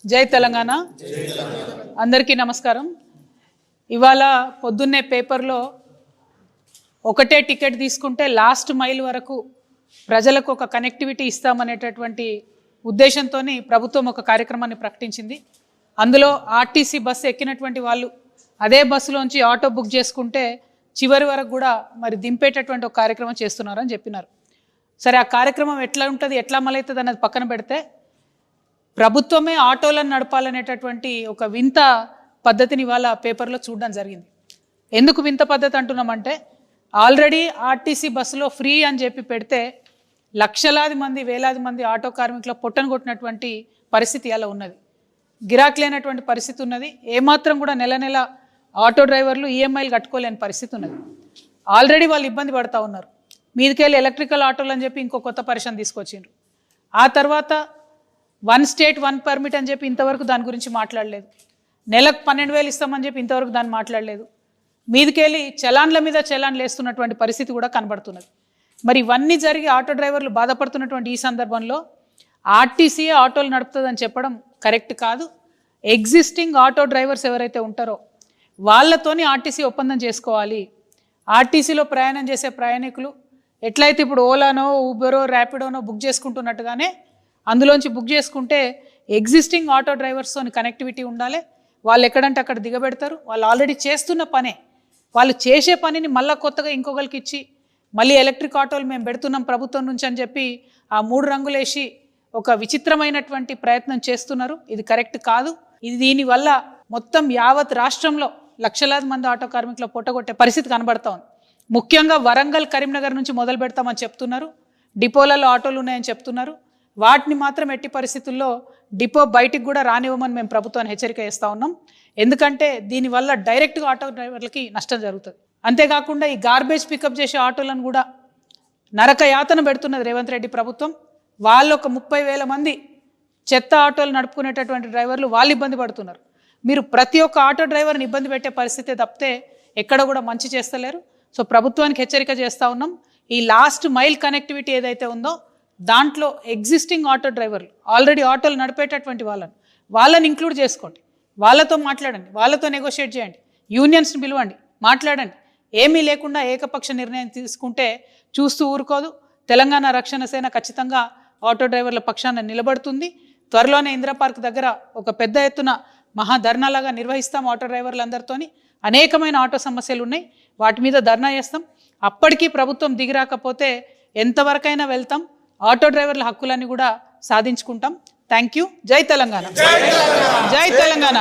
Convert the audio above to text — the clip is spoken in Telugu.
జై తెలంగాణ. అందరికీ నమస్కారం. ఇవాళ పొద్దున్నే పేపర్లో ఒకటే టికెట్ తీసుకుంటే లాస్ట్ మైల్ వరకు ప్రజలకు ఒక కనెక్టివిటీ ఇస్తామనేటటువంటి ఉద్దేశంతో ప్రభుత్వం ఒక కార్యక్రమాన్ని ప్రకటించింది. అందులో ఆర్టీసీ బస్సు ఎక్కినటువంటి వాళ్ళు అదే బస్సులోంచి ఆటో బుక్ చేసుకుంటే చివరి వరకు కూడా మరి దింపేటటువంటి ఒక కార్యక్రమం చేస్తున్నారని చెప్పినారు. సరే, ఆ కార్యక్రమం ఎట్లా ఉంటుంది, ఎట్లా అమలవుతుంది అన్నది పక్కన పెడితే ప్రభుత్వమే ఆటోలను నడపాలనేటటువంటి ఒక వింత పద్ధతిని ఇవాళ పేపర్లో చూడడం జరిగింది. ఎందుకు వింత పద్ధతి అంటున్నామంటే, ఆల్రెడీ ఆర్టీసీ బస్సులో ఫ్రీ అని చెప్పి పెడితే లక్షలాది మంది వేలాది మంది ఆటో కార్మికుల పొట్టను కొట్టినటువంటి పరిస్థితి అలా ఉన్నది. గిరాకీ లేనటువంటి పరిస్థితి ఉన్నది. ఏమాత్రం కూడా నెల నెల ఆటో డ్రైవర్లు ఈఎంఐలు కట్టుకోలేని పరిస్థితి ఉన్నది. ఆల్రెడీ వాళ్ళు ఇబ్బంది పడుతూ ఉన్నారు. మీదికెళ్ళి ఎలక్ట్రికల్ ఆటోలు అని చెప్పి ఇంకో కొత్త పరిశ్రమ తీసుకొచ్చిండ్రు. ఆ తర్వాత 1 స్టేట్ 1 పర్మిట్ అని చెప్పి ఇంతవరకు దాని గురించి మాట్లాడలేదు. నెలకు 12,000 ఇస్తామని చెప్పి ఇంతవరకు దాన్ని మాట్లాడలేదు. మీదికెళ్ళి చలాన్ల మీద చలాన్లు వేస్తున్నటువంటి పరిస్థితి కూడా కనబడుతున్నది. మరి ఇవన్నీ జరిగి ఆటో డ్రైవర్లు బాధపడుతున్నటువంటి ఈ సందర్భంలో ఆర్టీసీయే ఆటోలు నడుపుతుందని చెప్పడం కరెక్ట్ కాదు. ఎగ్జిస్టింగ్ ఆటో డ్రైవర్స్ ఎవరైతే ఉంటారో వాళ్ళతోని ఆర్టీసీ ఒప్పందం చేసుకోవాలి. ఆర్టీసీలో ప్రయాణం చేసే ప్రయాణికులు ఎట్లయితే ఇప్పుడు ఓలానో ఊబరో ర్యాపిడోనో బుక్ చేసుకుంటున్నట్టుగానే అందులోంచి బుక్ చేసుకుంటే ఎగ్జిస్టింగ్ ఆటో డ్రైవర్స్తో కనెక్టివిటీ ఉండాలి. వాళ్ళు ఎక్కడంటే అక్కడ దిగబెడతారు. వాళ్ళు ఆల్రెడీ చేస్తున్న పనే, వాళ్ళు చేసే పనిని మళ్ళీ కొత్తగా ఇంకొకరికి ఇచ్చి మళ్ళీ ఎలక్ట్రిక్ ఆటోలు మేము పెడుతున్నాం ప్రభుత్వం నుంచి అని చెప్పి ఆ 3 రంగులేసి ఒక విచిత్రమైనటువంటి ప్రయత్నం చేస్తున్నారు. ఇది కరెక్ట్ కాదు. దీనివల్ల మొత్తం యావత్ రాష్ట్రంలో లక్షలాది మంది ఆటో కార్మికుల పొట్టగొట్టే పరిస్థితి కనబడతా ఉంది. ముఖ్యంగా వరంగల్, కరీంనగర్ నుంచి మొదలు పెడతామని చెప్తున్నారు. డిపోలలో ఆటోలు ఉన్నాయని చెప్తున్నారు. వాటిని మాత్రం ఎట్టి పరిస్థితుల్లో డిపో బయటికి కూడా రానివ్వమని మేము ప్రభుత్వాన్ని హెచ్చరిక చేస్తూ ఉన్నాం. ఎందుకంటే దీనివల్ల డైరెక్ట్గా ఆటో డ్రైవర్లకి నష్టం జరుగుతుంది. అంతేకాకుండా ఈ గార్బేజ్ పికప్ చేసే ఆటోలను కూడా నరక యాతన పెడుతున్నది రేవంత్ రెడ్డి ప్రభుత్వం. వాళ్ళు ఒక 30,000 మంది చెత్త ఆటోలు నడుపుకునేటటువంటి డ్రైవర్లు వాళ్ళు ఇబ్బంది పడుతున్నారు. మీరు ప్రతి ఒక్క ఆటో డ్రైవర్ని ఇబ్బంది పెట్టే పరిస్థితి తప్పితే ఎక్కడ కూడా మంచి చేస్తలేరు. సో ప్రభుత్వానికి హెచ్చరిక చేస్తూ ఉన్నాం. ఈ లాస్ట్ మైల్ కనెక్టివిటీ ఏదైతే ఉందో దాంట్లో ఎగ్జిస్టింగ్ ఆటో డ్రైవర్లు ఆల్రెడీ ఆటోలు నడిపేటటువంటి వాళ్ళని ఇంక్లూడ్ చేసుకోండి. వాళ్ళతో మాట్లాడండి, వాళ్ళతో నెగోషియేట్ చేయండి, యూనియన్స్ని పిలవండి, మాట్లాడండి. ఏమీ లేకుండా ఏకపక్ష నిర్ణయం తీసుకుంటే చూస్తూ ఊరుకోదు. తెలంగాణ రక్షణ సేన ఖచ్చితంగా ఆటో డ్రైవర్ల పక్షాన నిలబడుతుంది. త్వరలోనే ఇందిరా పార్క్ దగ్గర ఒక పెద్ద ఎత్తున మహాధర్నాలాగా నిర్వహిస్తాం. ఆటో డ్రైవర్లందరితోని అనేకమైన ఆటో సమస్యలు ఉన్నాయి, వాటి మీద ధర్నా చేస్తాం. అప్పటికీ ప్రభుత్వం దిగిరాకపోతే ఎంతవరకైనా వెళ్తాం. ఆటో డ్రైవర్ల హక్కులన్నీ కూడా సాధించుకుంటాం. Thank you. జై తెలంగాణ. జై తెలంగాణ.